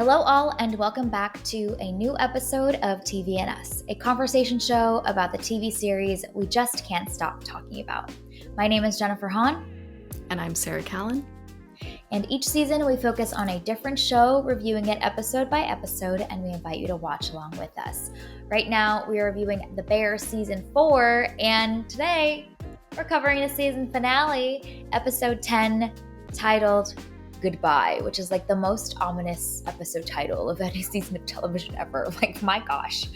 Hello, all, and welcome back to a new episode of TV and Us, a conversation show about the TV series we just can't stop talking about. My name is Jennifer Hahn. And I'm Sarah Callan. And each season we focus on a different show, reviewing it episode by episode, and we invite you to watch along with us. Right now, we are reviewing The Bear Season 4, and today we're covering the season finale, episode 10, titled Goodbye, which is like the most ominous episode title of any season of television ever. Like, my gosh.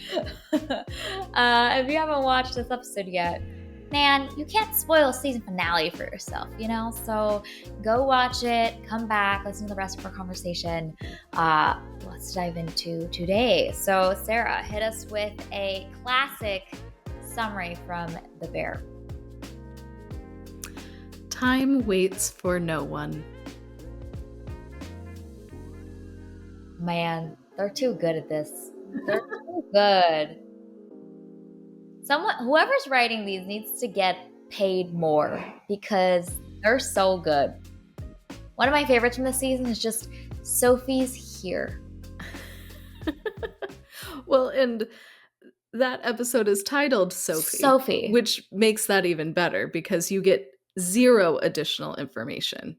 If you haven't watched this episode yet, man, you can't spoil a season finale for yourself, you know? So go watch it, come back, listen to the rest of our conversation. Let's dive into today. So, Sarah, hit us with a classic summary from The Bear. Time waits for no one. Man, they're too good at this. They're too good. Whoever's writing these needs to get paid more because they're so good. One of my favorites from this season is just Sophie's here. Well, and that episode is titled Sophie. Which makes that even better because you get zero additional information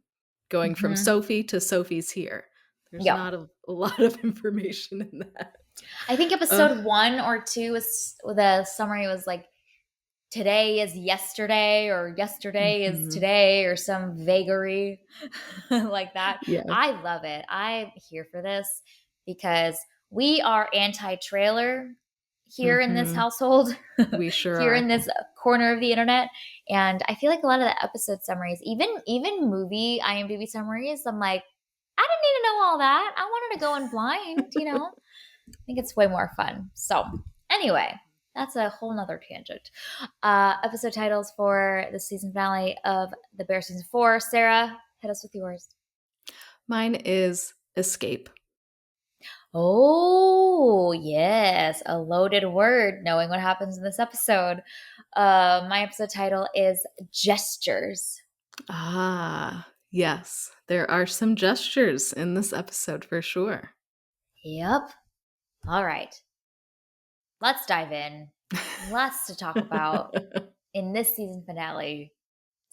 going from Sophie to Sophie's here. There's not a lot of information in that. I think episode 1 or 2 was the summary was like, today is yesterday or yesterday is today or some vagary like that. Yeah. I love it. I'm here for this because we are anti-trailer here in this household. We sure here are. In this corner of the internet. And I feel like a lot of the episode summaries, even movie IMDb summaries, I'm like, I didn't need to know all that. I wanted to go in blind, you know? I think it's way more fun. So anyway, that's a whole nother tangent. Episode titles for the season finale of The Bear Season 4. Sarah, hit us with yours. Mine is Escape. Oh, yes. A loaded word, knowing what happens in this episode. My episode title is Gestures. Ah, yes. There are some gestures in this episode for sure. Yep. All right. Let's dive in. Lots to talk about in this season finale.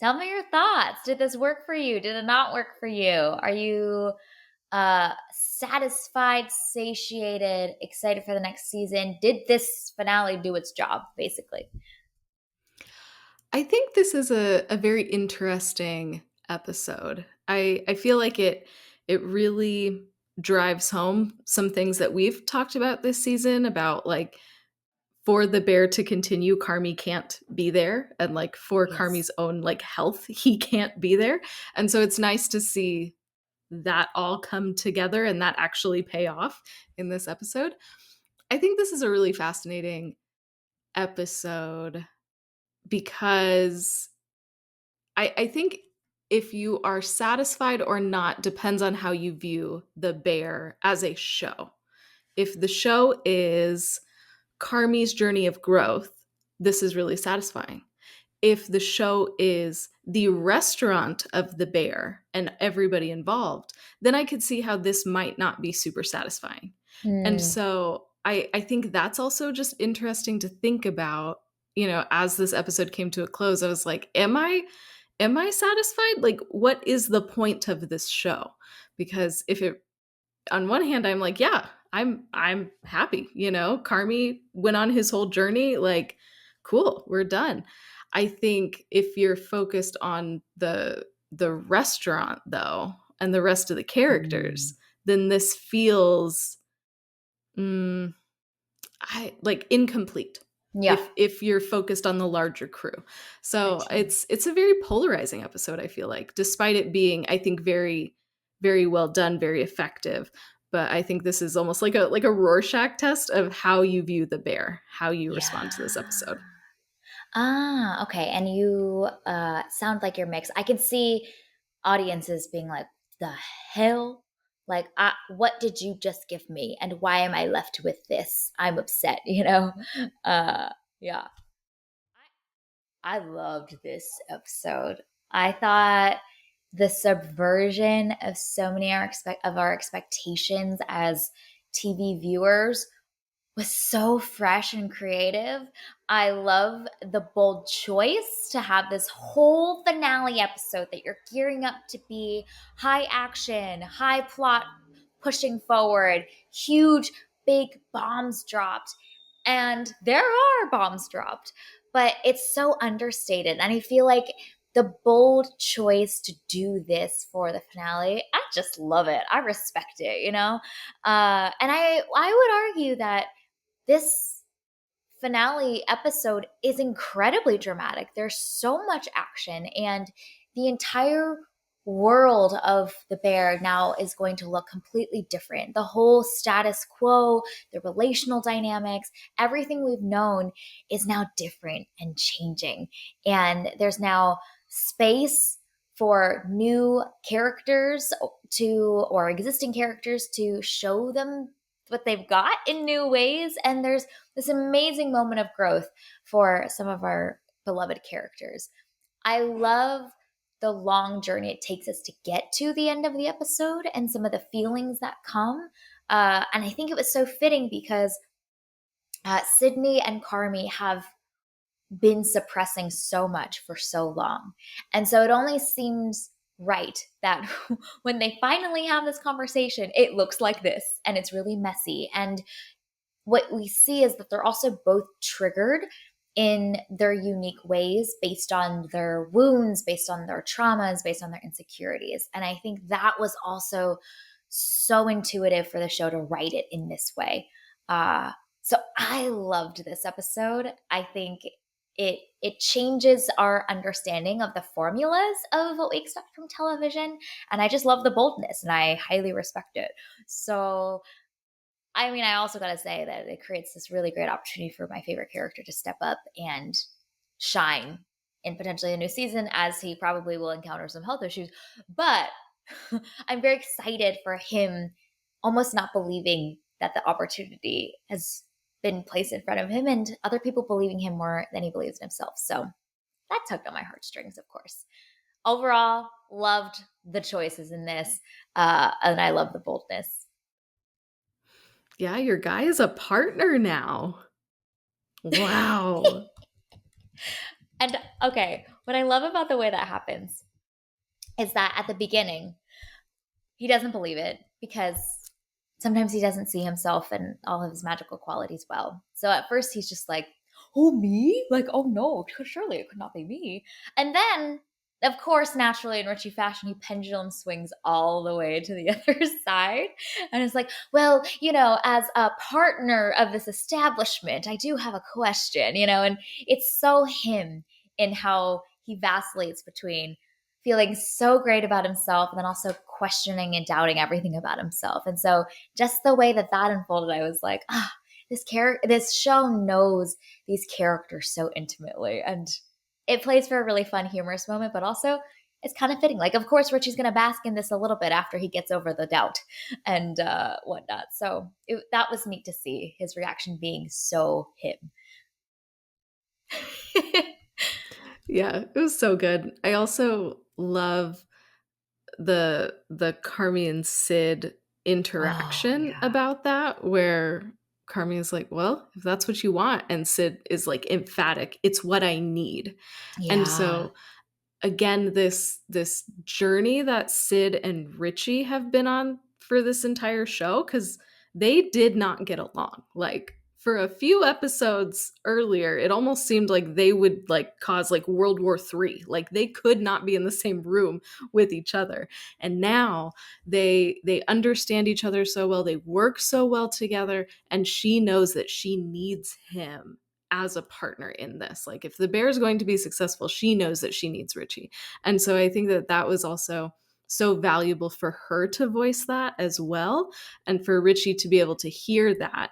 Tell me your thoughts. Did this work for you? Did it not work for you? Are you satisfied, satiated, excited for the next season? Did this finale do its job, basically? I think this is a very interesting episode. I feel like it really drives home some things that we've talked about this season about, like, for the bear to continue, Carmy can't be there, and like for Carmy's own like health, he can't be there. And so it's nice to see that all come together and that actually pay off in this episode. I think this is a really fascinating episode because I think if you are satisfied or not depends on how you view the bear as a show. If the show is Carmy's journey of growth, this is really satisfying. If the show is the restaurant of the bear and everybody involved, then I could see how this might not be super satisfying. And so I think that's also just interesting to think about, you know, as this episode came to a close. I was like, am I satisfied? Like, what is the point of this show? Because if it, on one hand, I'm like, yeah, I'm happy, you know, Carmy went on his whole journey, like, cool, we're done. I think if you're focused on the restaurant though, and the rest of the characters, then this feels incomplete. Yeah. If you're focused on the larger crew. So it's a very polarizing episode, I feel like, despite it being, I think, very, very well done, very effective. But I think this is almost like a Rorschach test of how you view the bear, how you respond to this episode. Ah, okay. And you sound like you're mixed. I can see audiences being like, the hell? Like, what did you just give me? And why am I left with this? I'm upset, you know? Yeah. I loved this episode. I thought the subversion of so many of our expectations as TV viewers was so fresh and creative. I love the bold choice to have this whole finale episode that you're gearing up to be high action, high plot pushing forward, huge, big bombs dropped. And there are bombs dropped, but it's so understated. And I feel like the bold choice to do this for the finale, I just love it. I respect it, you know? And I would argue that this finale episode is incredibly dramatic. There's so much action, and the entire world of the bear now is going to look completely different. The whole status quo, the relational dynamics, everything we've known is now different and changing. And there's now space for new characters to, or existing characters to show them what they've got in new ways. And there's this amazing moment of growth for some of our beloved characters. I love the long journey it takes us to get to the end of the episode and some of the feelings that come. And I think it was so fitting because Sydney and Carmi have been suppressing so much for so long. And so it only seems right that when they finally have this conversation, it looks like this and it's really messy. And what we see is that they're also both triggered in their unique ways based on their wounds, based on their traumas, based on their insecurities. And I think that was also so intuitive for the show to write it in this way. So I loved this episode. I think it changes our understanding of the formulas of what we expect from television, and I just love the boldness, and I highly respect it. So I mean, I also got to say that it creates this really great opportunity for my favorite character to step up and shine in potentially a new season, as he probably will encounter some health issues. But I'm very excited for him almost not believing that the opportunity has been placed in front of him and other people believing him more than he believes in himself. So that tugged on my heartstrings, of course. Overall, loved the choices in this, and I love the boldness. Yeah, your guy is a partner now. Wow. And okay, what I love about the way that happens is that at the beginning, he doesn't believe it because sometimes he doesn't see himself and all of his magical qualities well. So at first, he's just like, oh, me? Like, oh no, surely it could not be me. And then, of course, naturally in Richie fashion, he pendulum swings all the way to the other side. And it's like, well, as a partner of this establishment, I do have a question, and it's so him in how he vacillates between feeling so great about himself and then also questioning and doubting everything about himself. And so just the way that unfolded, I was like, this show knows these characters so intimately, and it plays for a really fun, humorous moment, but also it's kind of fitting. Like, of course, Richie's going to bask in this a little bit after he gets over the doubt and whatnot. So that was neat to see his reaction being so him. Yeah, it was so good. I also love the Carmi and Sid Oh, interaction yeah. about that, where Carmi is like, well, if that's what you want, and Sid is like emphatic, it's what I need. And Yeah. so again, this journey that Sid and Richie have been on for this entire show, because they did not get along. Like for a few episodes earlier, it almost seemed like they would like cause like World War III. Like they could not be in the same room with each other. And now they understand each other so well, they work so well together, and she knows that she needs him as a partner in this. Like if the bear is going to be successful, she knows that she needs Richie. And so I think that that was also so valuable for her to voice that as well, and for Richie to be able to hear that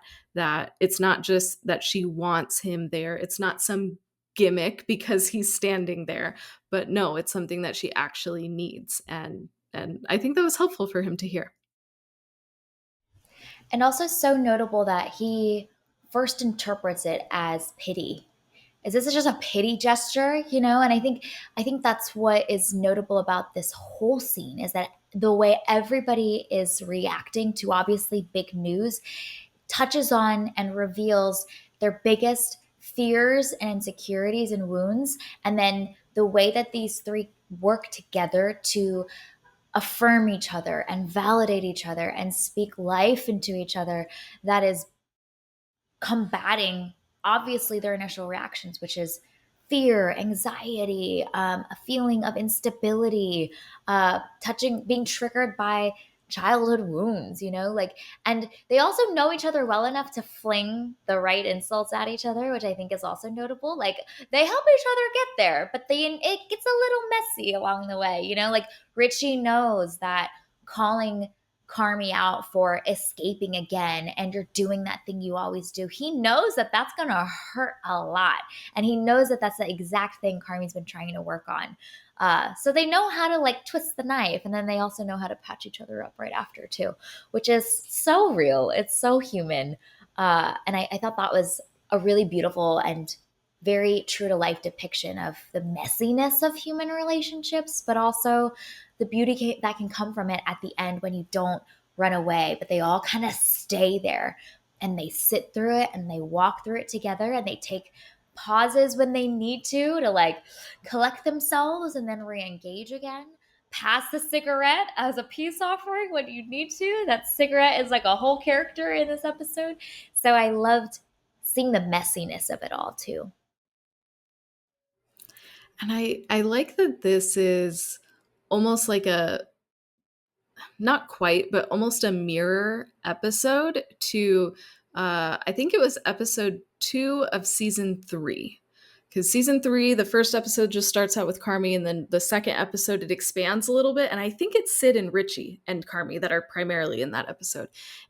it's not just that she wants him there, it's not some gimmick because he's standing there, but no, it's something that she actually needs. And I think that was helpful for him to hear. And also so notable that he first interprets it as pity is this just a pity gesture, you know? And I think that's what is notable about this whole scene is that the way everybody is reacting to obviously big news touches on and reveals their biggest fears and insecurities and wounds, and then the way that these three work together to affirm each other and validate each other and speak life into each other, that is combating obviously their initial reactions, which is fear, anxiety, a feeling of instability, touching, being triggered by childhood wounds, you know, like, and they also know each other well enough to fling the right insults at each other, which I think is also notable. Like, they help each other get there, but it gets a little messy along the way, you know, like Richie knows that calling Carmy out for escaping again and you're doing that thing you always do. He knows that that's going to hurt a lot. And he knows that that's the exact thing Carmy's been trying to work on. So they know how to like twist the knife, and then they also know how to patch each other up right after too, which is so real. It's so human. And I thought that was a really beautiful and very true to life depiction of the messiness of human relationships, but also the beauty that can come from it at the end when you don't run away, but they all kind of stay there and they sit through it and they walk through it together and they take pauses when they need to like collect themselves and then re-engage again. Pass the cigarette as a peace offering when you need to. That cigarette is like a whole character in this episode. So I loved seeing the messiness of it all too. And I like that this is almost like a, not quite, but almost a mirror episode to, I think it was episode 2 of season 3. Because season 3, the first episode just starts out with Carmy, and then the second episode it expands a little bit. And I think it's Sid and Richie and Carmy that are primarily in that episode.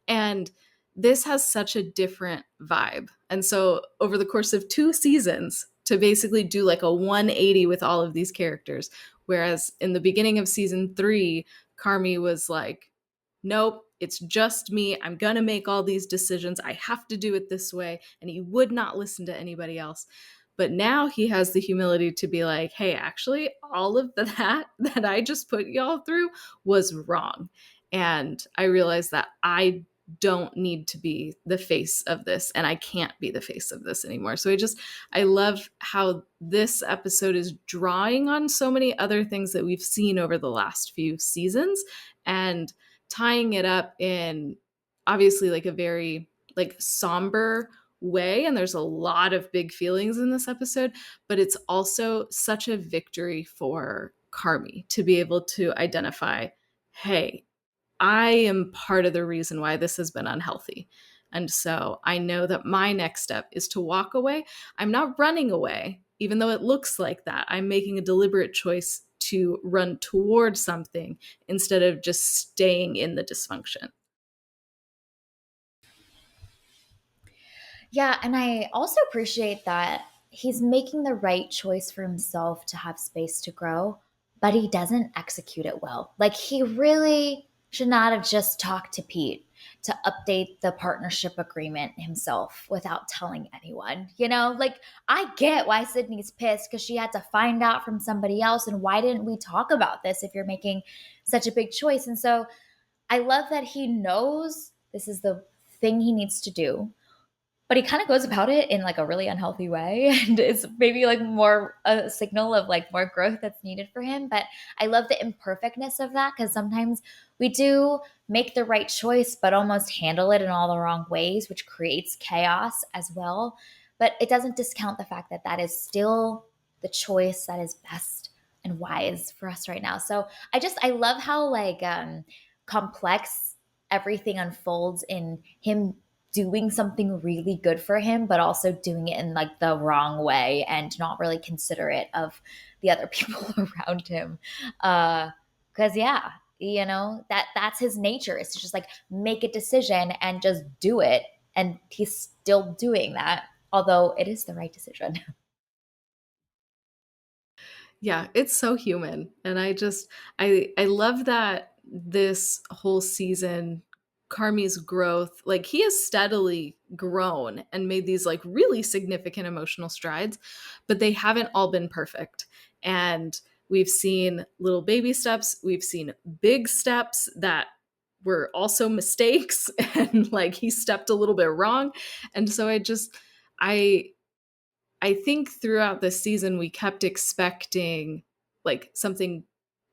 And this has such a different vibe. And so over the course of 2 seasons, to basically do like a 180 with all of these characters, whereas in the beginning of season 3, Carmy was like, nope, it's just me. I'm going to make all these decisions. I have to do it this way. And he would not listen to anybody else. But now he has the humility to be like, hey, actually, all of that I just put y'all through was wrong. And I realized that I don't need to be the face of this, and I can't be the face of this anymore. So I love how this episode is drawing on so many other things that we've seen over the last few seasons and tying it up in obviously like a very like somber way. And there's a lot of big feelings in this episode, but it's also such a victory for Carmy to be able to identify, hey, I am part of the reason why this has been unhealthy. And so I know that my next step is to walk away. I'm not running away, even though it looks like that. I'm making a deliberate choice to run towards something instead of just staying in the dysfunction. Yeah, and I also appreciate that he's making the right choice for himself to have space to grow, but he doesn't execute it well. Like, he really should not have just talked to Pete to update the partnership agreement himself without telling anyone. You know, like, I get why Sydney's pissed because she had to find out from somebody else. And why didn't we talk about this if you're making such a big choice? And so I love that he knows this is the thing he needs to do, but he kind of goes about it in like a really unhealthy way and it's maybe like more a signal of like more growth that's needed for him. But I love the imperfectness of that because sometimes we do make the right choice but almost handle it in all the wrong ways, which creates chaos as well. But it doesn't discount the fact that that is still the choice that is best and wise for us right now. So I love how like complex everything unfolds in him doing something really good for him, but also doing it in like the wrong way and not really considerate of the other people around him. Cause yeah, you know, that's his nature, is to just like make a decision and just do it. And he's still doing that, although it is the right decision. Yeah, it's so human. And I love that this whole season Carmi's growth, like he has steadily grown and made these like really significant emotional strides, but they haven't all been perfect. And we've seen little baby steps, we've seen big steps that were also mistakes and like he stepped a little bit wrong. And so I I think throughout this season we kept expecting like something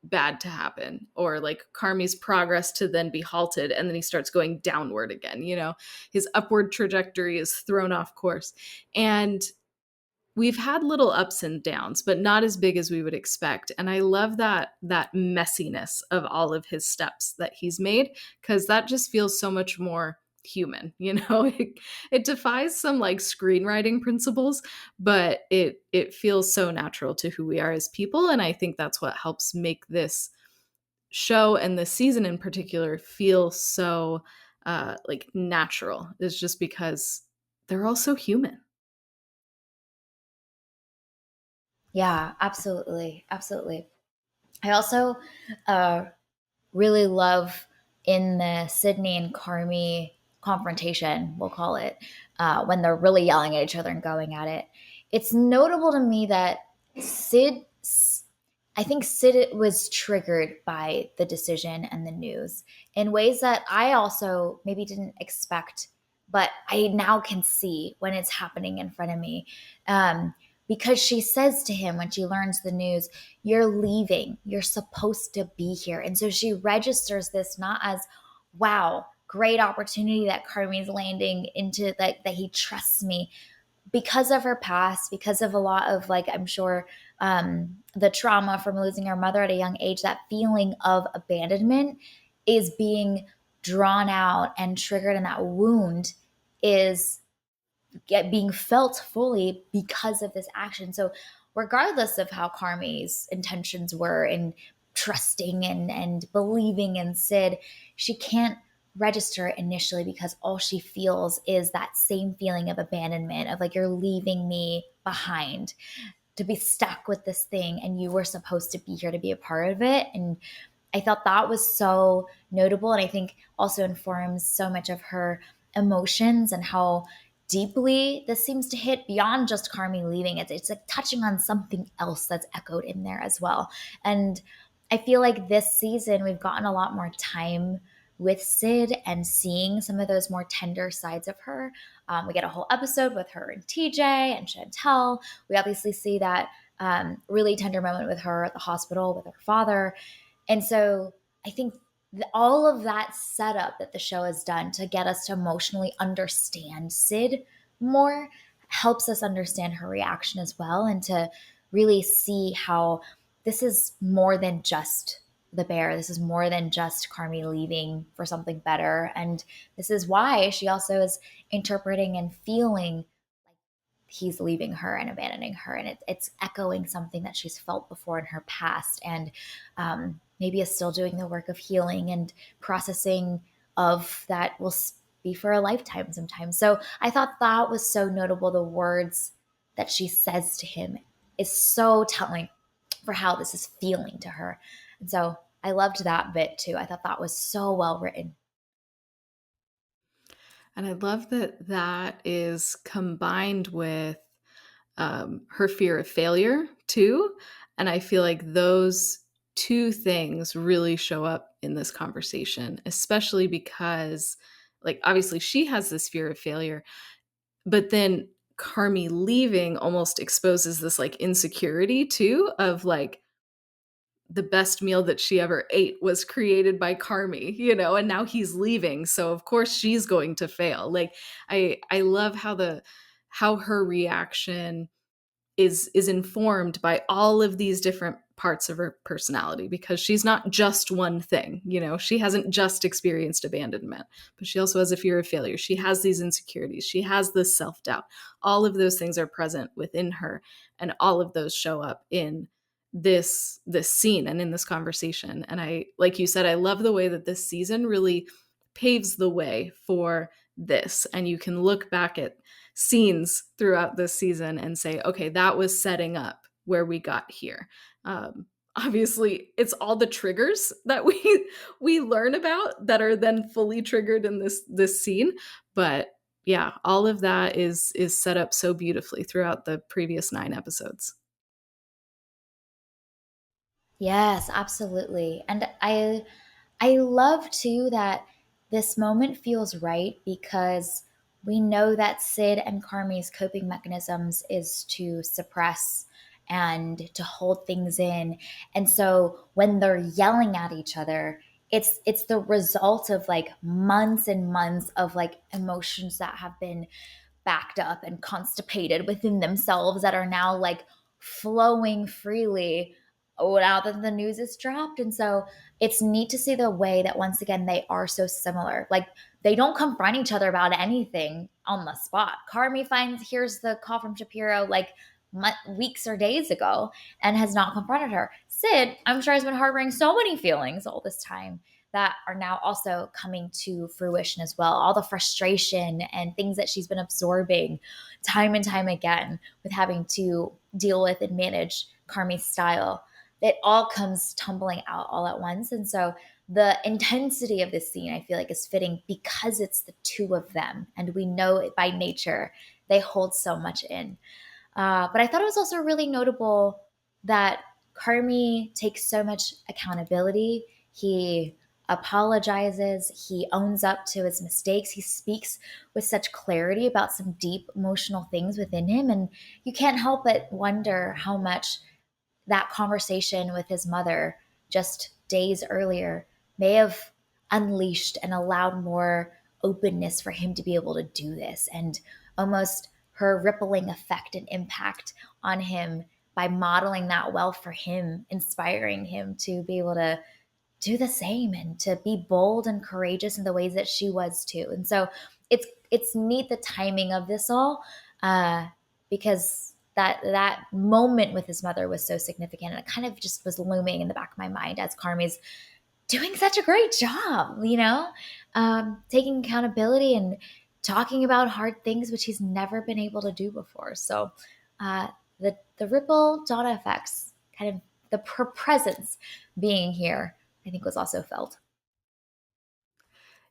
bad to happen, or like Carmi's progress to then be halted and then he starts going downward again, you know. His upward trajectory is thrown off course. And we've had little ups and downs, but not as big as we would expect. And I love that messiness of all of his steps that he's made, because that just feels so much more human, you know. It defies some like screenwriting principles, but it feels so natural to who we are as people. And I think that's what helps make this show and this season in particular feel so like natural, is just because they're all so human. Yeah, absolutely. Absolutely. I also uh, really love in the Sydney and Carmi confrontation, we'll call it, when they're really yelling at each other and going at it. It's notable to me that Sid, I think Sid was triggered by the decision and the news in ways that I also maybe didn't expect, but I now can see when it's happening in front of me. Because she says to him when she learns the news, "You're leaving. You're supposed to be here." And so she registers this not as, wow, great opportunity that Carmi's landing into, that he trusts me, because of her past, because of a lot of, like, I'm sure, the trauma from losing her mother at a young age, that feeling of abandonment is being drawn out and triggered, and that wound is being felt fully because of this action. So regardless of how Carmi's intentions were in trusting and believing in Sid, she can't register it initially, because all she feels is that same feeling of abandonment, of like, you're leaving me behind to be stuck with this thing, and you were supposed to be here to be a part of it. And I thought that was so notable, and I think also informs so much of her emotions and how deeply this seems to hit beyond just Carmi leaving. It's like touching on something else that's echoed in there as well. And I feel like this season we've gotten a lot more time with Sid and seeing some of those more tender sides of her. We get a whole episode with her and TJ and Chantel. We obviously see that really tender moment with her at the hospital with her father. And so I think all of that setup that the show has done to get us to emotionally understand Sid more helps us understand her reaction as well, and to really see how this is more than just the bear. This is more than just Carmi leaving for something better. And this is why she also is interpreting and feeling like he's leaving her and abandoning her. And it's echoing something that she's felt before in her past. And maybe is still doing the work of healing and processing of that will be for a lifetime sometimes. So I thought that was so notable. The words that she says to him is so telling for how this is feeling to her. And so I loved that bit too. I thought that was so well written. And I love that that is combined with her fear of failure too. And I feel like those two things really show up in this conversation, especially because, like, obviously she has this fear of failure, but then Carmi leaving almost exposes this like insecurity too, of like, the best meal that she ever ate was created by Carmi, you know, and now he's leaving, so of course she's going to fail. Like I love how her reaction is informed by all of these different parts of her personality, because she's not just one thing, you know. She hasn't just experienced abandonment, but she also has a fear of failure. She has these insecurities, she has this self-doubt. All of those things are present within her, and all of those show up in this scene and in this conversation. And I, like you said, I love the way that this season really paves the way for this, and you can look back at scenes throughout this season and say, okay, that was setting up where we got here. obviously it's all the triggers that we learn about that are then fully triggered in this scene. But yeah, all of that is set up so beautifully throughout the previous 9 episodes. Yes, absolutely. And I love too that this moment feels right because we know that Sid and Carmi's coping mechanisms is to suppress and to hold things in. And so when they're yelling at each other, it's the result of like months and months of like emotions that have been backed up and constipated within themselves that are now like flowing freely now that the news is dropped. And so it's neat to see the way that once again they are so similar. Like they don't confront each other about anything on the spot. Carmi finds here's the call from Shapiro like weeks or days ago and has not confronted her. Sid, I'm sure, has been harboring so many feelings all this time that are now also coming to fruition as well. All the frustration and things that she's been absorbing time and time again with having to deal with and manage Carmi's style. It all comes tumbling out all at once. And so the intensity of this scene, I feel like, is fitting because it's the two of them. And we know it by nature, they hold so much in. But I thought it was also really notable that Carmi takes so much accountability. He apologizes, he owns up to his mistakes, he speaks with such clarity about some deep emotional things within him. And you can't help but wonder how much that conversation with his mother just days earlier may have unleashed and allowed more openness for him to be able to do this, and almost her rippling effect and impact on him by modeling that well for him, inspiring him to be able to do the same and to be bold and courageous in the ways that she was too. And so it's neat the timing of this all, because that moment with his mother was so significant, and it kind of just was looming in the back of my mind as Carmi's doing such a great job, taking accountability and talking about hard things which he's never been able to do before. So the ripple Donna effects, kind of her presence being here, I think was also felt.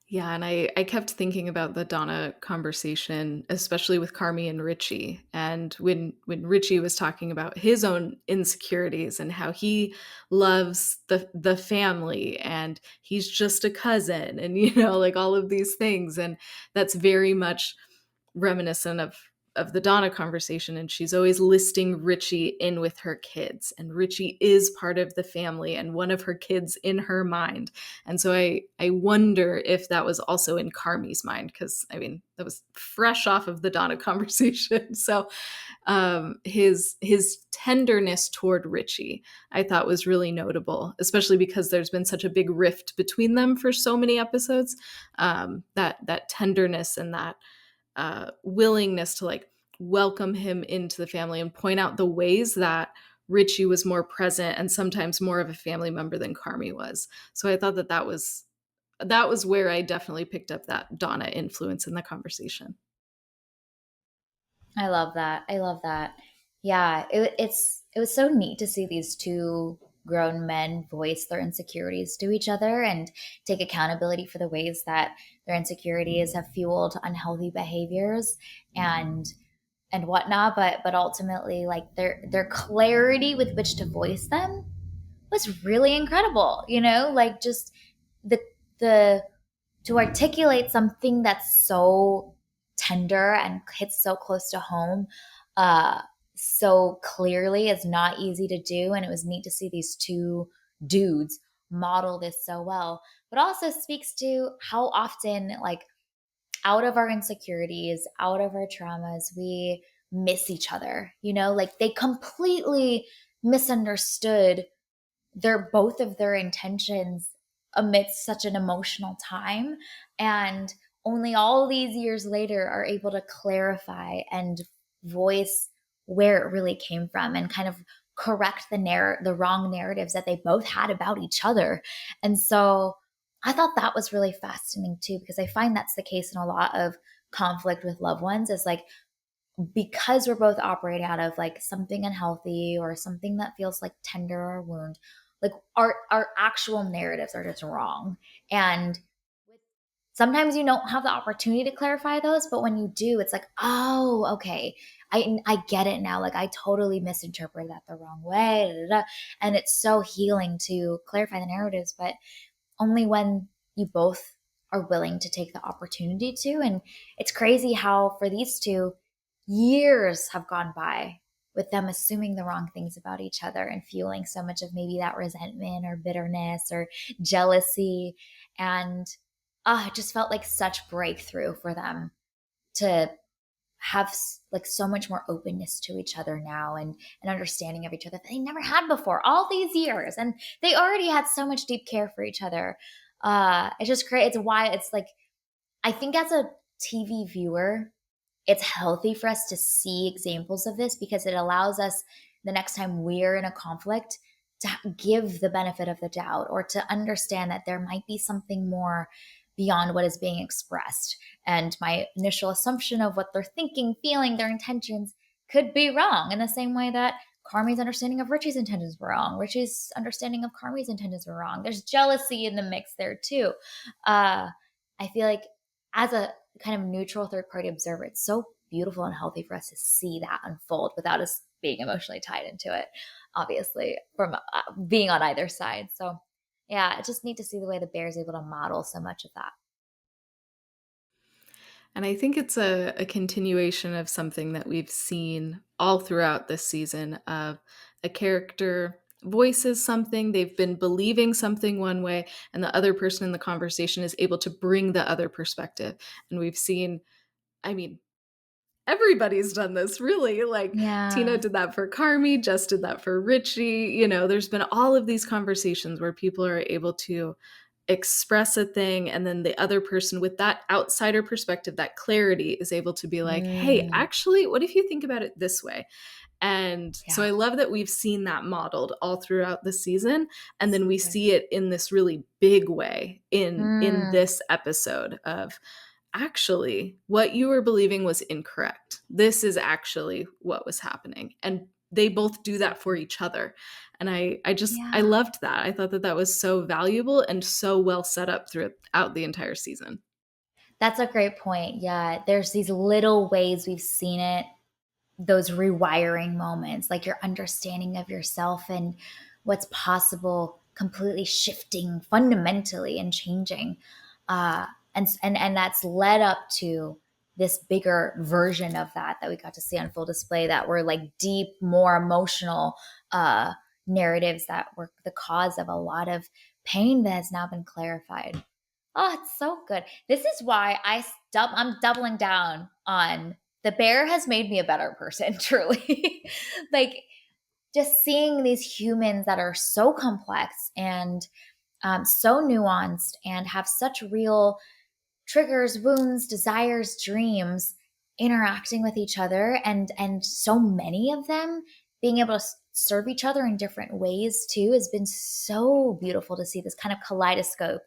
Yeah, and I kept thinking about the Donna conversation, especially with Carmi and Richie. And when Richie was talking about his own insecurities and how he loves the family and he's just a cousin and like all of these things. And that's very much reminiscent of the Donna conversation, and she's always listing Richie in with her kids, and Richie is part of the family and one of her kids in her mind. And so I wonder if that was also in Carmi's mind, because I mean that was fresh off of the Donna conversation. So his tenderness toward Richie, I thought, was really notable, especially because there's been such a big rift between them for so many episodes. That tenderness and that willingness to like welcome him into the family and point out the ways that Richie was more present and sometimes more of a family member than Carmi was. So I thought that was where I definitely picked up that Donna influence in the conversation. I love that. I love that. Yeah, it was so neat to see these two grown men voice their insecurities to each other and take accountability for the ways that their insecurities have fueled unhealthy behaviors and whatnot. But ultimately, like their clarity with which to voice them was really incredible. Like just the the to articulate something that's so tender and hits so close to home so clearly is not easy to do. And it was neat to see these two dudes model this so well, but also speaks to how often, like, out of our insecurities, out of our traumas, we miss each other. Like they completely misunderstood both of their intentions amidst such an emotional time, and only all these years later are able to clarify and voice where it really came from and kind of correct the wrong narratives that they both had about each other. And so I thought that was really fascinating too, because I find that's the case in a lot of conflict with loved ones, is like because we're both operating out of like something unhealthy or something that feels like tender or wound, like our actual narratives are just wrong. And sometimes you don't have the opportunity to clarify those, but when you do, it's like, oh, okay, I get it now. Like I totally misinterpreted that the wrong way, da, da, da. And it's so healing to clarify the narratives, but only when you both are willing to take the opportunity to. And it's crazy how for these two, years have gone by with them assuming the wrong things about each other and fueling so much of maybe that resentment or bitterness or jealousy. And it just felt like such breakthrough for them to have like so much more openness to each other now, and an understanding of each other that they never had before all these years, and they already had so much deep care for each other. It's just great. It's why it's like, I think as a TV viewer, it's healthy for us to see examples of this because it allows us the next time we're in a conflict to give the benefit of the doubt or to understand that there might be something more beyond what is being expressed. And my initial assumption of what they're thinking, feeling, their intentions could be wrong, in the same way that Carmi's understanding of Richie's intentions were wrong. Richie's understanding of Carmi's intentions were wrong. There's jealousy in the mix there too. I feel like as a kind of neutral third party observer, it's so beautiful and healthy for us to see that unfold without us being emotionally tied into it, obviously, from being on either side. So, yeah, it's just neat to see the way the Bears able to model so much of that. And I think it's a continuation of something that we've seen all throughout this season of a character voices something, they've been believing something one way, and the other person in the conversation is able to bring the other perspective. And we've seen, I mean, everybody's done this really. Like Tina Yeah. did that for Carmi, Jess did that for Richie. There's been all of these conversations where people are able to express a thing, and then the other person with that outsider perspective, that clarity, is able to be like, hey, Mm, actually, what if you think about it this way? And so yeah. I love that we've seen that modeled all throughout the season, and then So we good. see it in this really big way in Mm, this episode of, actually, what you were believing was incorrect. This is actually what was happening. And they both do so that for good. each other. And I Yeah. loved that. I thought that that was so valuable and so well set up throughout the entire season. That's a great point. Yeah. There's these little ways we've seen it, those rewiring moments, like your understanding of yourself and what's possible completely shifting fundamentally and changing. Uh, and that's led up to this bigger version of that we got to see on full display, that were like deep, more emotional uh, narratives that were the cause of a lot of pain that has now been clarified. Oh, it's so good. This is why I'm doubling down on the Bear has made me a better person, truly. Like just seeing these humans that are so complex and so nuanced and have such real triggers, wounds, desires, dreams interacting with each other, and so many of them being able to serve each other in different ways too, has been so beautiful to see this kind of kaleidoscope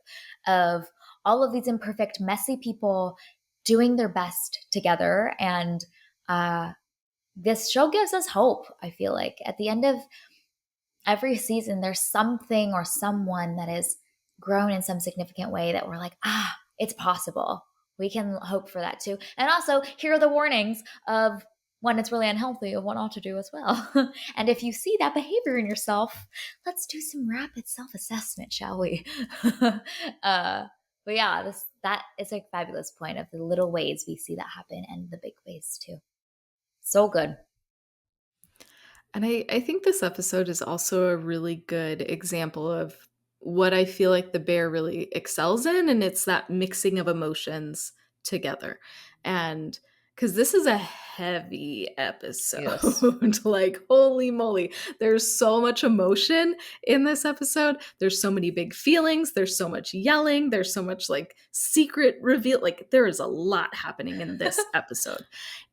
of all of these imperfect, messy people doing their best together. And uh, this show gives us hope. I feel like at the end of every season, there's something or someone that is grown in some significant way that we're like, it's possible. We can hope for that too. And also, here are the warnings of when it's really unhealthy, of what not to do as well. And if you see that behavior in yourself, let's do some rapid self assessment, shall we? But yeah, that is a fabulous point of the little ways we see that happen and the big ways too. So good. And I think this episode is also a really good example of what I feel like the bear really excels in, and it's that mixing of emotions together. And because this is a heavy Yes. episode, like, holy moly, there's so much emotion in this episode. There's so many big feelings. There's so much yelling. There's so much like secret reveal. Like, there is a lot happening in this episode.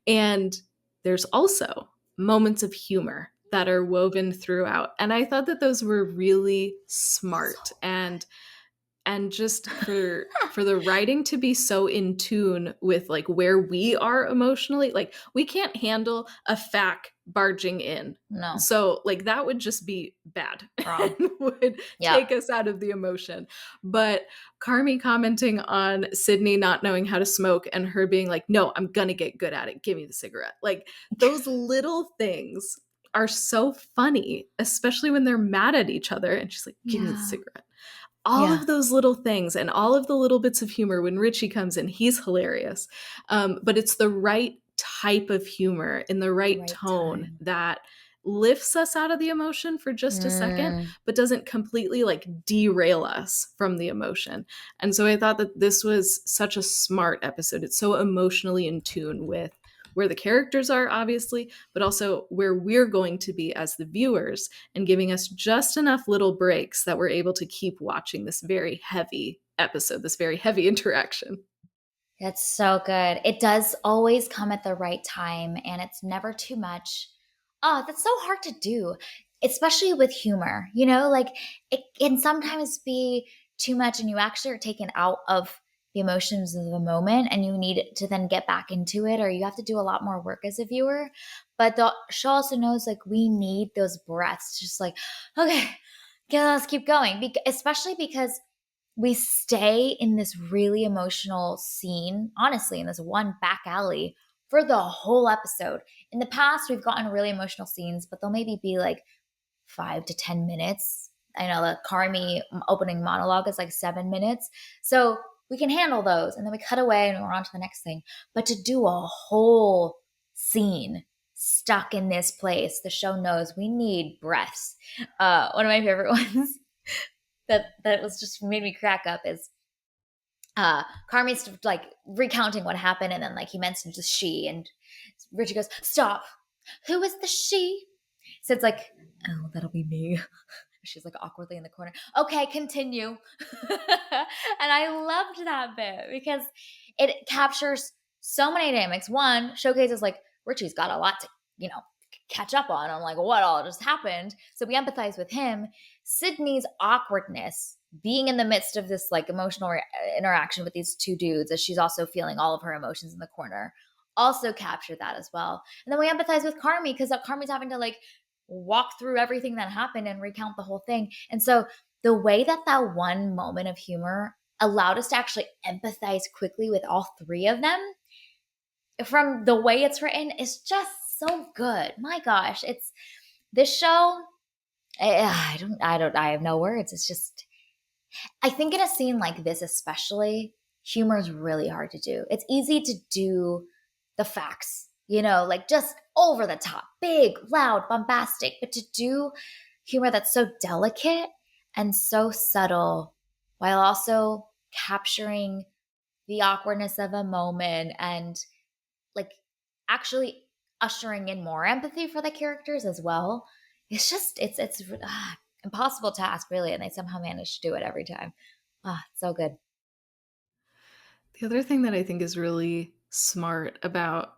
And there's also moments of humor that are woven throughout. And I thought that those were really So smart. And and just for the writing to be so in tune with like where we are emotionally, like we can't handle a fac barging in. No, So like that would just be bad and wrong. would Yep. take us out of the emotion. But Carmi commenting on Sydney not knowing how to smoke and her being like, no, I'm gonna get good at it, give me the cigarette, like those little things are so funny, especially when they're mad at each other and she's like, give me the Yeah. cigarette. All Yeah. of those little things and all of the little bits of humor when Richie comes in, he's hilarious. But it's the right type of humor in the The right right tone time. that lifts us out of the emotion for just a second, Mm. but doesn't completely like derail us from the emotion. And so I thought that this was such a smart episode. It's so emotionally in tune with where the characters are, obviously, but also where we're going to be as the viewers, and giving us just enough little breaks that we're able to keep watching this very heavy episode, this very heavy interaction. That's so good. It does always come at the right time and it's never too much. Oh, that's so hard to do, especially with humor. Like it can sometimes be too much and you actually are taken out of the emotions of the moment and you need to then get back into it, or you have to do a lot more work as a viewer. But the show also knows like we need those breaths, just like, okay, yeah, let's keep going. Especially because we stay in this really emotional scene, honestly, in this one back alley for the whole episode. In the past, we've gotten really emotional scenes, but they'll maybe be like 5 to 10 minutes. I know the Carmi opening monologue is like 7 minutes. So we can handle those. And then we cut away and we're on to the next thing. But to do a whole scene stuck in this place, the show knows we need breaths. One of my favorite ones that was just made me crack up is Carmi's like recounting what happened, and then like he mentions the she, and Richie goes, "Stop! Who is the she?" So it's like, "Oh, that'll be me." She's like awkwardly in the corner. Okay, continue. And I loved that bit because it captures so many dynamics. One, showcases like Richie's got a lot to, catch up on. I'm like, what all just happened? So we empathize with him. Sydney's awkwardness, being in the midst of this like emotional interaction with these two dudes, as she's also feeling all of her emotions in the corner, also captured that as well. And then we empathize with Carmi because Carmi's having to like walk through everything that happened and recount the whole thing. And so the way that one moment of humor allowed us to actually empathize quickly with all three of them, from the way it's written, is just so good. My gosh, it's this show. I have no words. It's just, I think in a scene like this, especially, humor is really hard to do. It's easy to do the facts, like just over the top, big, loud, bombastic, but to do humor that's so delicate and so subtle while also capturing the awkwardness of a moment and like actually ushering in more empathy for the characters as well. It's just it's impossible task really, and they somehow manage to do it every time. So good. The other thing that I think is really smart about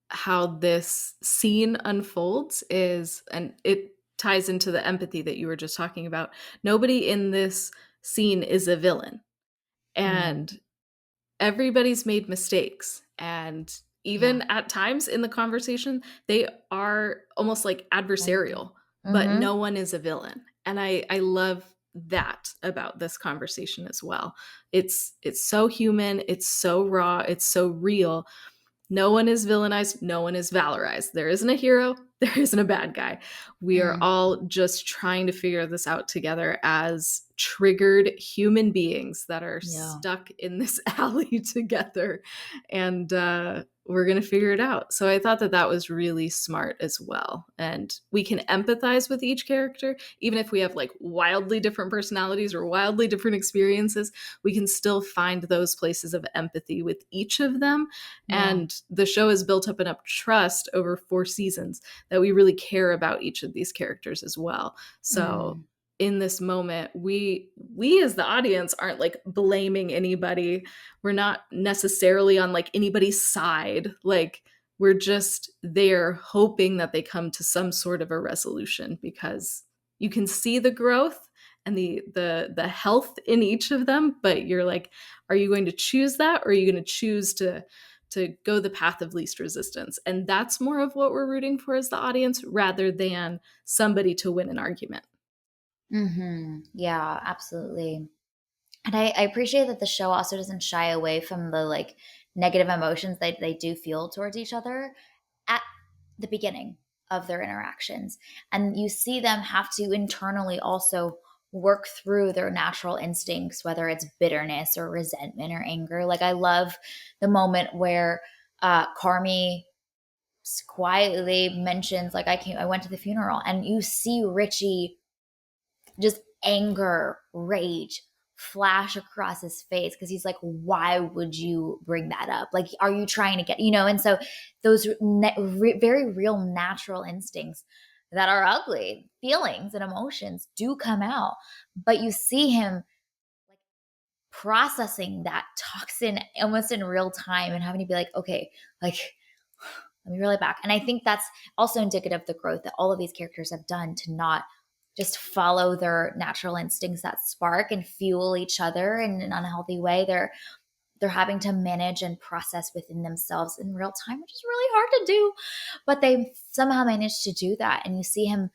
how this scene unfolds is, and it ties into the empathy that you were just talking about, nobody in this scene is a villain. Mm, And everybody's made mistakes. And yeah. even at times in the conversation, they are almost like adversarial, but Mm-hmm. no one is a villain. And I love that about this conversation as well. It's so human, it's so raw, it's so real. No one is villainized, no one is valorized. There isn't a hero, there isn't a bad guy. We are Mm, all just trying to figure this out together as triggered human beings that are yeah. stuck in this alley together. And we're going to figure it out. So I thought that that was really smart as well. And we can empathize with each character, even if we have like wildly different personalities or wildly different experiences, we can still find those places of empathy with each of them. Yeah. And the show has built up enough trust over 4 seasons that we really care about each of these characters as well. So Mm, in this moment, we as the audience aren't like blaming anybody. We're not necessarily on like anybody's side. Like we're just there hoping that they come to some sort of a resolution, because you can see the growth and the health in each of them, but you're like, are you going to choose that, or are you going to choose to go the path of least resistance? And that's more of what we're rooting for as the audience, rather than somebody to win an argument. Yeah, absolutely. And I appreciate that the show also doesn't shy away from the like negative emotions that they do feel towards each other at the beginning of their interactions. And you see them have to internally also work through their natural instincts, whether it's bitterness or resentment or anger. Like I love the moment where Carmi quietly mentions, like, I went to the funeral, and you see Richie just anger, rage flash across his face because he's like, why would you bring that up? Like, are you trying to get, and so those very real natural instincts that are ugly feelings and emotions do come out. But you see him like processing that toxin almost in real time and having to be like, okay, like, let me reel it back. And I think that's also indicative of the growth that all of these characters have done to not just follow their natural instincts that spark and fuel each other in an unhealthy way. They're having to manage and process within themselves in real time, which is really hard to do. But they somehow managed to do that. And you see him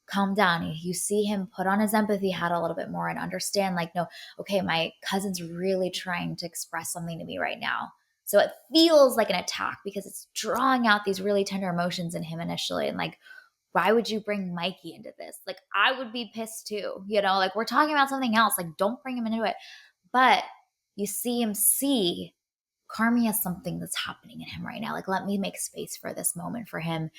calm down. You see him put on his empathy hat a little bit more and understand, like, no, okay, my cousin's really trying to express something to me right now. So it feels like an attack because it's drawing out these really tender emotions in him initially. And like, why would you bring Mikey into this? Like, I would be pissed too, like we're talking about something else. Like, don't bring him into it. But you see him see Carmi as something that's happening in him right now. Like, let me make space for this moment for him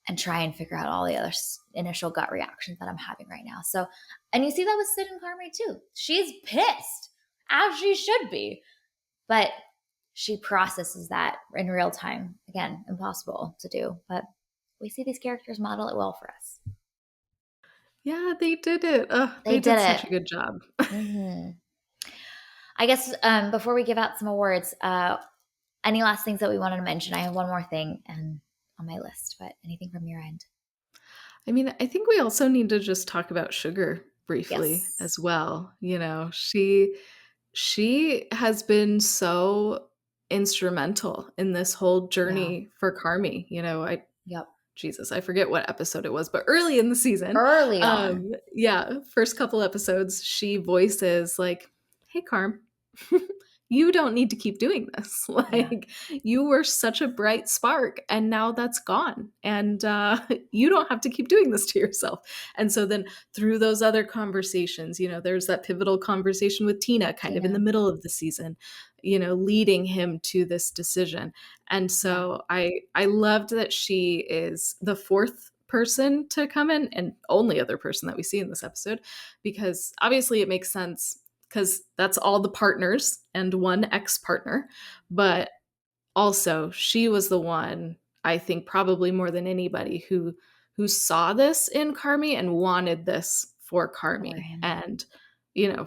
and try and figure out all the other initial gut reactions that I'm having right now. So, and you see that with Sid and Carmi too. She's pissed, as she should be, but she processes that in real time. Again, impossible to do, but we see these characters model it well for us. Yeah, they did it. They They did did it. such a good job. Mm-hmm. I guess before we give out some awards, any last things that we wanted to mention? I have one more thing and on my list, but anything from your end? I mean, I think we also need to just talk about Sugar briefly Yes. as well. She has been so instrumental in this whole Yeah. journey for Carmi. I Yep. Jesus, I forget what episode it was, but early in the season, Early on. yeah, first couple episodes, she voices like, "Hey, Carm, you don't need to keep doing this. Yeah. Like, you were such a bright spark, and now that's gone, and you don't have to keep doing this to yourself." And so then through those other conversations, there's that pivotal conversation with Tina, kind of in the Tina. middle of the season, leading him to this decision. And Yeah. so I loved that she is the fourth person to come in and only other person that we see in this episode, because obviously it makes sense because that's all the partners and one ex-partner. But also, she was the one, I think, probably more than anybody, who saw this in Carmi and wanted this for For Carmi. him. And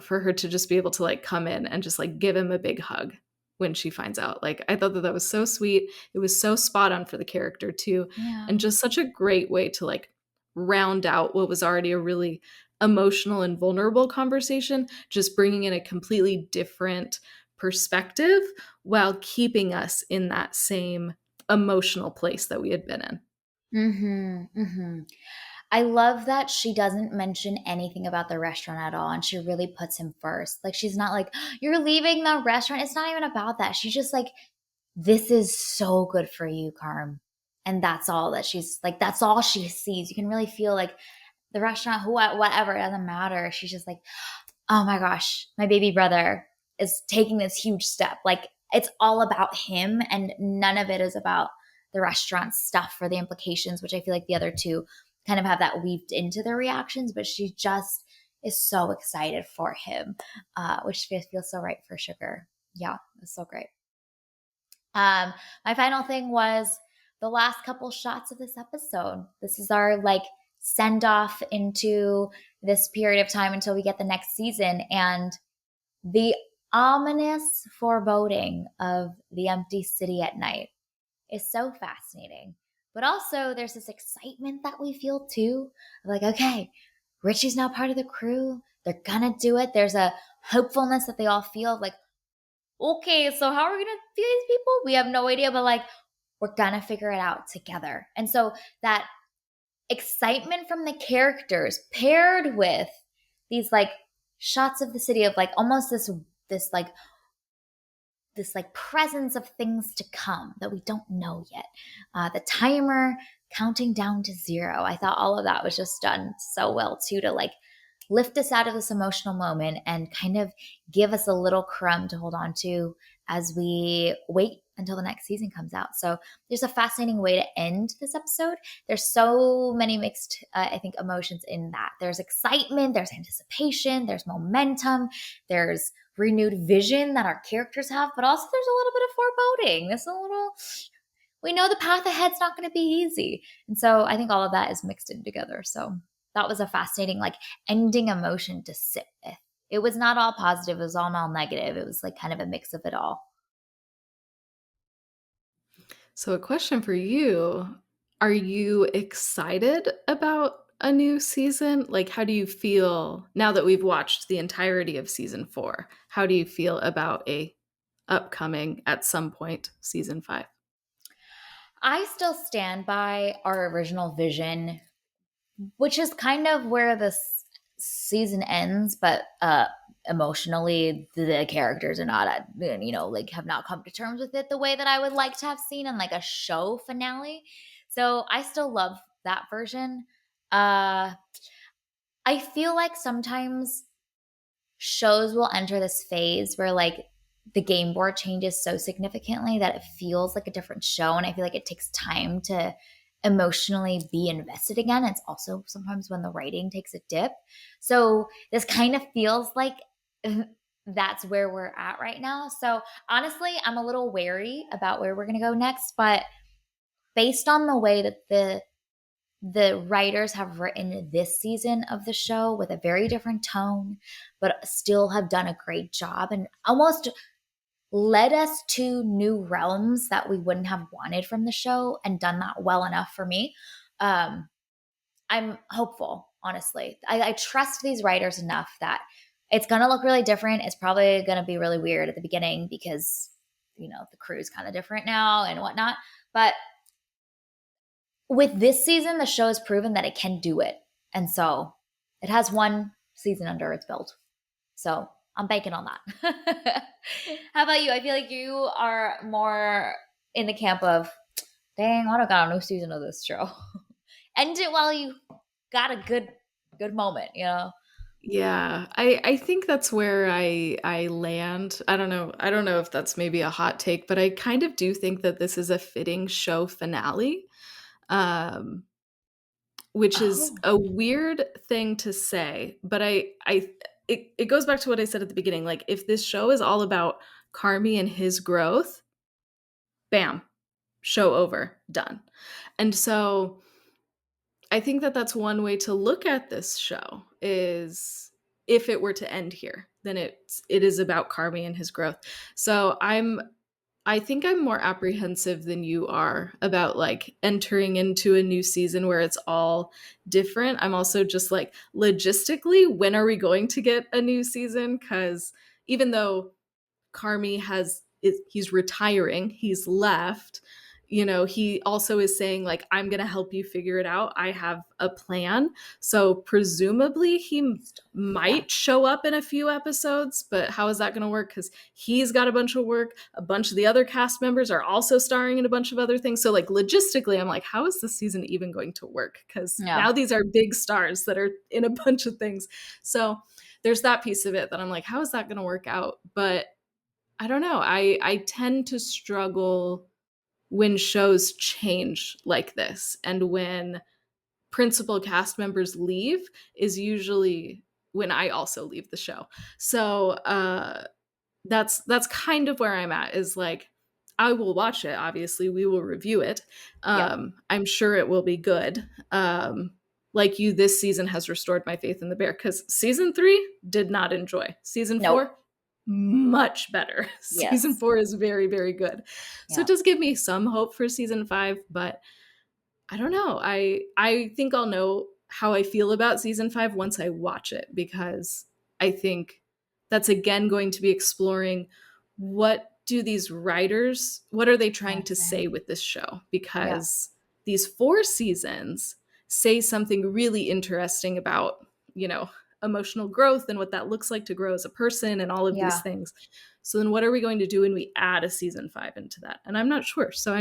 for her to just be able to like come in and just like give him a big hug when she finds out, like, I thought that that was so sweet. It was so spot on for the character too, Yeah. and just such a great way to like round out what was already a really emotional and vulnerable conversation, just bringing in a completely different perspective while keeping us in that same emotional place that we had been in. Mm-hmm. Mm-hmm. I love that she doesn't mention anything about the restaurant at all. And she really puts him first. Like, she's not like, you're leaving the restaurant. It's not even about that. She's just like, this is so good for you, Carm. And that's all that she's like, that's all she sees. You can really feel like the restaurant, who, whatever, it doesn't matter. She's just like, oh my gosh, my baby brother is taking this huge step. Like, it's all about him and none of it is about the restaurant stuff or the implications, which I feel like the other two kind of have that weaved into their reactions, but she just is so excited for him, which feels so right for Sugar. Yeah, it's so great. My final thing was the last couple shots of this episode. This is our like send off into this period of time until we get the next season. And the ominous foreboding of the empty city at night is so fascinating. But also, there's this excitement that we feel too. Like, okay, Richie's now part of the crew. they're gonna do it. There's a hopefulness that they all feel like, okay, so how are we gonna feed these people? We have no idea, but like, we're gonna figure it out together. And so that excitement from the characters paired with these like shots of the city of like almost this like this like presence of things to come that we don't know yet. The timer counting down to zero. I thought all of that was just done so well too, to like lift us out of this emotional moment and kind of give us a little crumb to hold on to as we wait until the next season comes out. So there's a fascinating way to end this episode. There's so many mixed, I think, emotions in that. There's excitement, there's anticipation, there's momentum, there's renewed vision that our characters have, but also there's a little bit of foreboding. There's a little, we know the path ahead's not going to be easy. And so I think all of that is mixed in together. So that was a fascinating, like, ending emotion to sit with. It was not all positive, it was all negative. It was like kind of a mix of it all. So, a question for you. Are you excited about a new season? Like, how do you feel now that we've watched the entirety of season 4? How do you feel about a upcoming, at some point, season 5? I still stand by our original vision, which is kind of where this season ends, but emotionally the characters are not at, like, have not come to terms with it the way that I would like to have seen in like a show finale. So I still love that version. I feel like sometimes shows will enter this phase where like the game board changes so significantly that it feels like a different show, and I feel like it takes time to emotionally be invested again. It's also sometimes when the writing takes a dip. So this kind of feels like that's where we're at right now. So honestly, I'm a little wary about where we're going to go next, but based on the way that the writers have written this season of the show with a very different tone, but still have done a great job and almost led us to new realms that we wouldn't have wanted from the show, and done that well enough for me. Um, I'm hopeful, honestly. I trust these writers enough that it's going to look really different. It's probably going to be really weird at the beginning because, the crew's kind of different now and whatnot. But with this season, the show has proven that it can do it. And so it has one season under its belt. So I'm banking on that. How about you? I feel like you are more in the camp of, dang, I would have got a new season of this show. End it while you got a good moment, Yeah, I think that's where I land. I don't know if that's maybe a hot take, but I kind of do think that this is a fitting show finale. Um, which is Oh, a weird thing to say, but it goes back to what I said at the beginning. Like, if this show is all about Carmi and his growth, bam, show over, done. And so I think that that's one way to look at this show, is if it were to end here, then it is about Carmi and his growth. So I think I'm more apprehensive than you are about like entering into a new season where it's all different. I'm also just like, logistically, when are we going to get a new season? Because even though Carmi he's retiring, he's left, he also is saying like, I'm going to help you figure it out. I have a plan. So presumably he yeah. might show up in a few episodes, but how is that going to work? Because he's got a bunch of work. A bunch of the other cast members are also starring in a bunch of other things. So like, logistically, I'm like, how is this season even going to work? Because Yeah. now these are big stars that are in a bunch of things. So there's that piece of it that I'm like, how is that going to work out? But I don't know. I tend to struggle when shows change like this, and when principal cast members leave is usually when I also leave the show. So that's kind of where I'm at, is like, I will watch it. Obviously, we will review it. Yep. I'm sure it will be good. Like you, this season has restored my faith in the bear, because season 3 did not enjoy. Season Nope. 4, much better. Season Yes. 4 is very, very good. So it Yeah. does give me some hope for season 5, but I don't know. I think I'll know how I feel about season 5 once I watch it, because I think that's again going to be exploring what do these writers, what are they trying to say with this show? Yeah. Because these 4 seasons say something really interesting about, you know, emotional growth and what that looks like to grow as a person and all of these Yeah. things. So then what are we going to do when we add a season 5 into that? And I'm not sure. So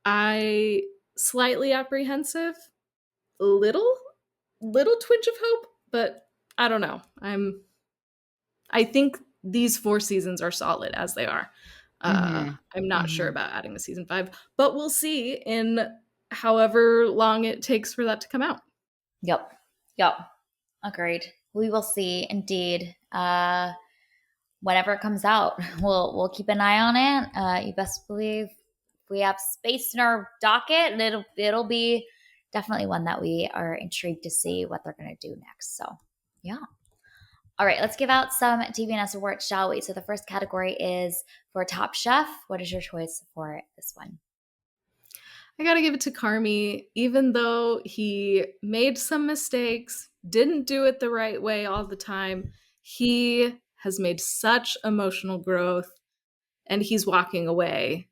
I slightly apprehensive, little twinge of hope, but I don't know. I think these 4 seasons are solid as they are. Mm-hmm. I'm not sure Mm-hmm. about adding the season 5, but we'll see in however long it takes for that to come out. Yep. Yep. Agreed. We will see indeed. Whenever it comes out, we'll keep an eye on it. You best believe if we have space in our docket, and it'll be definitely one that we are intrigued to see what they're gonna do next. So yeah. All right, let's give out some TVNS awards, shall we? So the first category is for Top Chef. What is your choice for this one? I gotta give it to Carmi, even though he made some mistakes, didn't do it the right way all the time. He has made such emotional growth and he's walking away.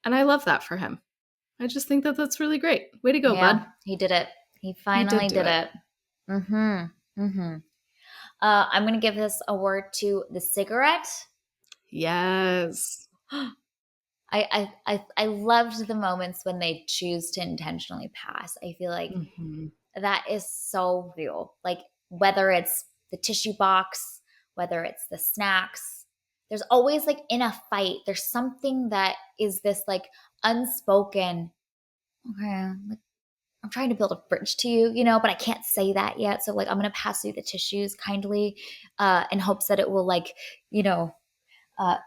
And I love that for him. I just think that that's really great. Way to go, Yeah, bud. he did it. He He did finally do did it. it. Mm-hmm. Mm-hmm. I'm gonna give this award to the cigarette. Yes. I loved the moments when they choose to intentionally pass. I feel like Mhm. that is so real. Like whether it's the tissue box, whether it's the snacks, there's always like in a fight, there's something that is this like unspoken, okay, like I'm trying to build a bridge to you, but I can't say that yet. So like I'm gonna pass you the tissues kindly, in hopes that it will like, you know,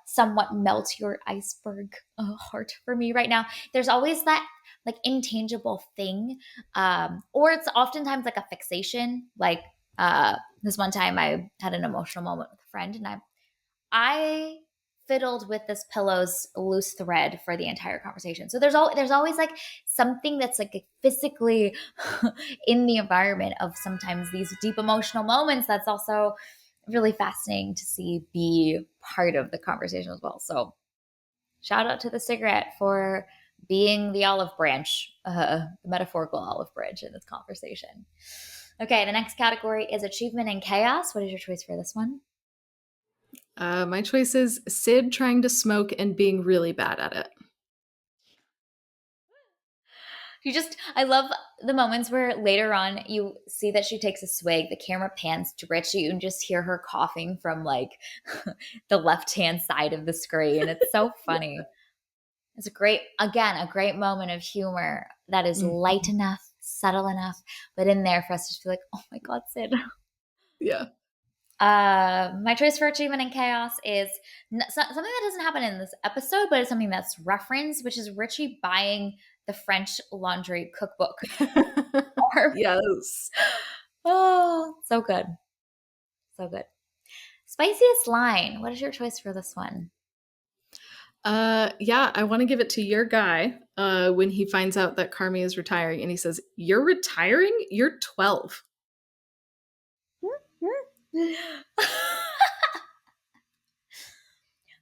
somewhat melt your iceberg heart for me right now. There's always that like intangible thing, or it's oftentimes like a fixation. Like this one time, I had an emotional moment with a friend, and I fiddled with this pillow's loose thread for the entire conversation. So there's always like something that's like physically in the environment of sometimes these deep emotional moments that's also really fascinating to see be part of the conversation as well. So shout out to the cigarette for being the olive branch, the metaphorical olive branch in this conversation. Okay, the next category is achievement and chaos. What is your choice for this one? My choice is Sid trying to smoke and being really bad at it. I love the moments where later on you see that she takes a swig, the camera pans to Richie, and just hear her coughing from like the left hand side of the screen. It's so funny. It's a great moment of humor that is light Mhm. enough, subtle enough, but in there for us to feel like, oh my God, Sid. Yeah. My choice for achievement and chaos is something that doesn't happen in this episode, but it's something that's referenced, which is Richie buying the French laundry cookbook. Yes. Oh, so good. So good. Spiciest line. What is your choice for this one? Yeah, I want to give it to your guy when he finds out that Carmi is retiring and he says, "You're retiring? You're 12."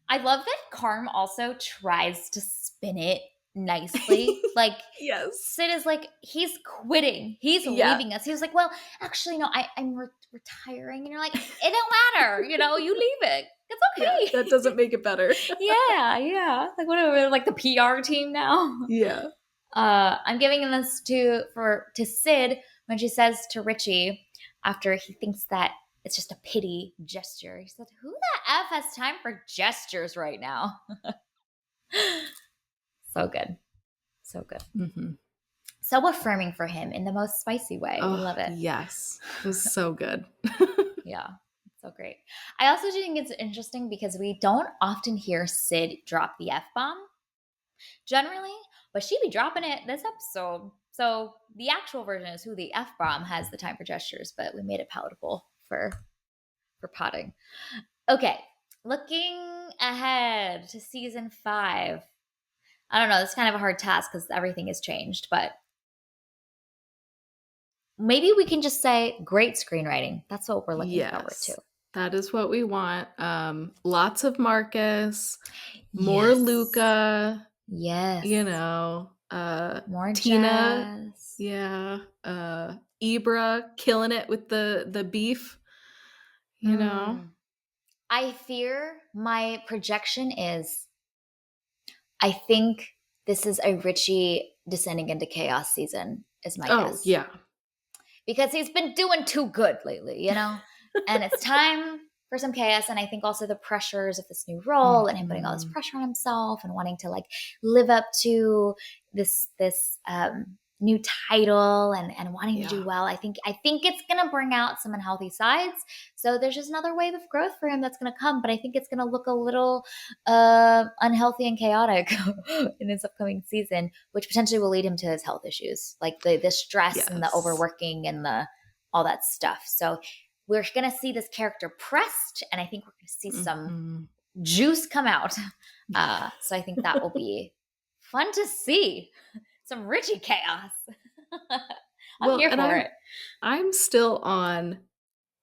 I love that Carm also tries to spin it nicely. Like, Yes. Sid is like, he's quitting. He's Yeah. leaving us. He was like, well, actually, no, I'm retiring. And you're like, it don't matter. You leave it. It's Yeah, that okay. doesn't make it better. Yeah, yeah. Like, whatever, like the PR team now. Yeah. I'm giving this to Sid when she says to Richie after he thinks that it's just a pity gesture. He said, "Who the f has time for gestures right now?" So good, so good, Mhm. so affirming for him in the most spicy way. We Oh, love it. yes. It was so good. Yeah, so great. I also do think it's interesting because we don't often hear Sid drop the f bomb generally, but she be dropping it this episode. So the actual version is who the F bomb has the time for gestures, but we made it palatable for potting. Okay, looking ahead to season 5. I don't know, it's kind of a hard task because everything has changed, but maybe we can just say great screenwriting. That's what we're looking forward to. Yes, that is what we want. Lots of Marcus, more Yes. Luca, Yes. you know, More Tina, jazz. yeah, Ibra killing it with the beef, you know. I fear my projection is I think this is a Richie descending into chaos season, is my Oh, guess. yeah. Because he's been doing too good lately, And it's time for some chaos. And I think also the pressures of this new role and him putting all this Mhm. pressure on himself and wanting to like live up to this new title and wanting to do Yeah. well. I think it's gonna bring out some unhealthy sides. So there's just another wave of growth for him that's gonna come. But I think it's gonna look a little unhealthy and chaotic in this upcoming season, which potentially will lead him to his health issues, like the stress and the Yes. overworking and the all that stuff. So we're gonna see this character pressed, and I think we're gonna see some Mhm. juice come out. So I think that will be fun to see. Some Richie chaos. I'm Well, here and for I'm it. I'm still on.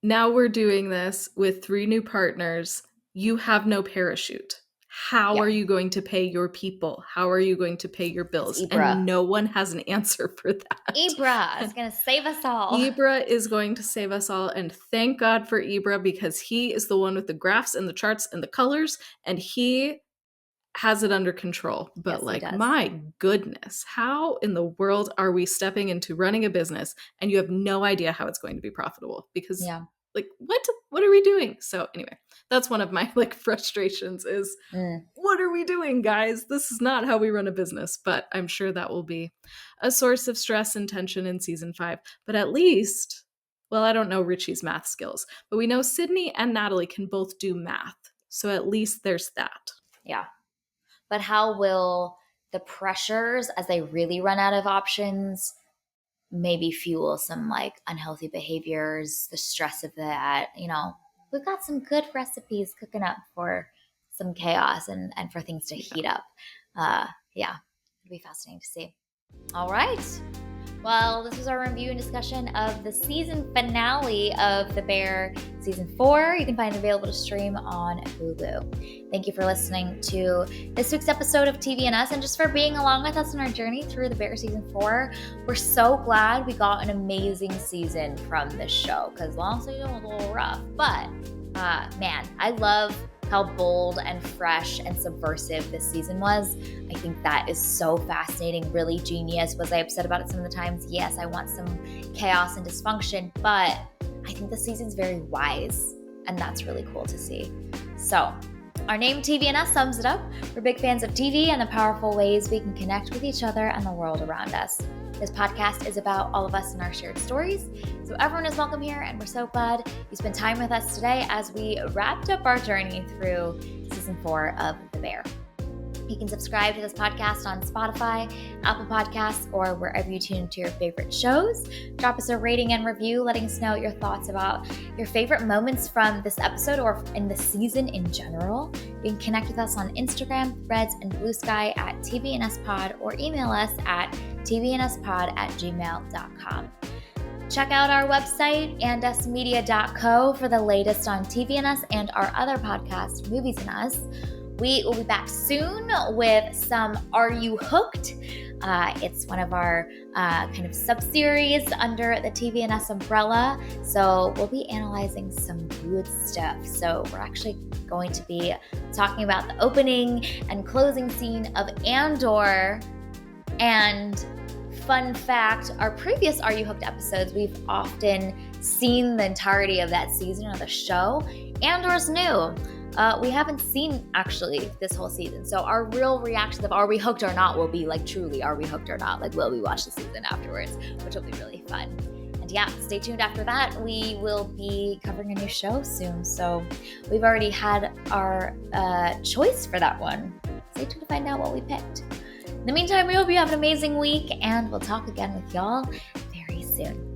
Now we're doing this with 3 new partners. You have no parachute. How Yeah, are you going to pay your people? How are you going to pay your it's bills? Ibra. And no one has an answer for that. Ibra is And gonna save us all. Ibra is going to save us all. And thank God for Ibra because he is the one with the graphs and the charts and the colors. And he has it under control. But Yes, he like, does. my goodness, how in the world are we stepping into running a business and you have no idea how it's going to be profitable? Because Yeah. like what are we doing? So anyway, that's one of my like frustrations is Mm, what are we doing, guys? This is not how we run a business, but I'm sure that will be a source of stress and tension in season 5. But at least, well, I don't know Richie's math skills, but we know Sydney and Natalie can both do math. So at least there's that. yeah. But how will the pressures as they really run out of options maybe fuel some like unhealthy behaviors, the stress of that? We've got some good recipes cooking up for some chaos and for things to Yeah. heat up. Yeah, it'll be fascinating to see. All right. Well, this was our review and discussion of the season finale of The Bear season 4. You can find it available to stream on Hulu. Thank you for listening to this week's episode of TV and Us and just for being along with us on our journey through The Bear season 4. We're so glad we got an amazing season from this show because last season was a little rough. But man, I love how bold and fresh and subversive this season was. I think that is so fascinating, really genius. Was I upset about it some of the times? Yes, I want some chaos and dysfunction, but I think the season's very wise, and that's really cool to see. So, our name TV and Us sums it up. We're big fans of TV and the powerful ways we can connect with each other and the world around us. This podcast is about all of us and our shared stories. So everyone is welcome here, and we're so glad you spent time with us today as we wrapped up our journey through season 4 of The Bear. You can subscribe to this podcast on Spotify, Apple Podcasts, or wherever you tune into your favorite shows. Drop us a rating and review, letting us know your thoughts about your favorite moments from this episode or in the season in general. You can connect with us on Instagram, Threads, and Blue Sky at tvnspod or email us at tvnspod@gmail.com. Check out our website, andusmedia.co, for the latest on TV and Us and our other podcasts, Movies and Us. We will be back soon with some Are You Hooked? It's one of our kind of sub-series under the TV and Us umbrella. So we'll be analyzing some good stuff. So we're actually going to be talking about the opening and closing scene of Andor. And fun fact, our previous Are You Hooked episodes, we've often seen the entirety of that season or the show. Andor's new. We haven't seen actually this whole season. So our real reaction of are we hooked or not will be like truly are we hooked or not? Like will we watch the season afterwards, which will be really fun. And yeah, stay tuned after that. We will be covering a new show soon. So we've already had our choice for that one. Stay tuned to find out what we picked. In the meantime, we hope you have an amazing week and we'll talk again with y'all very soon.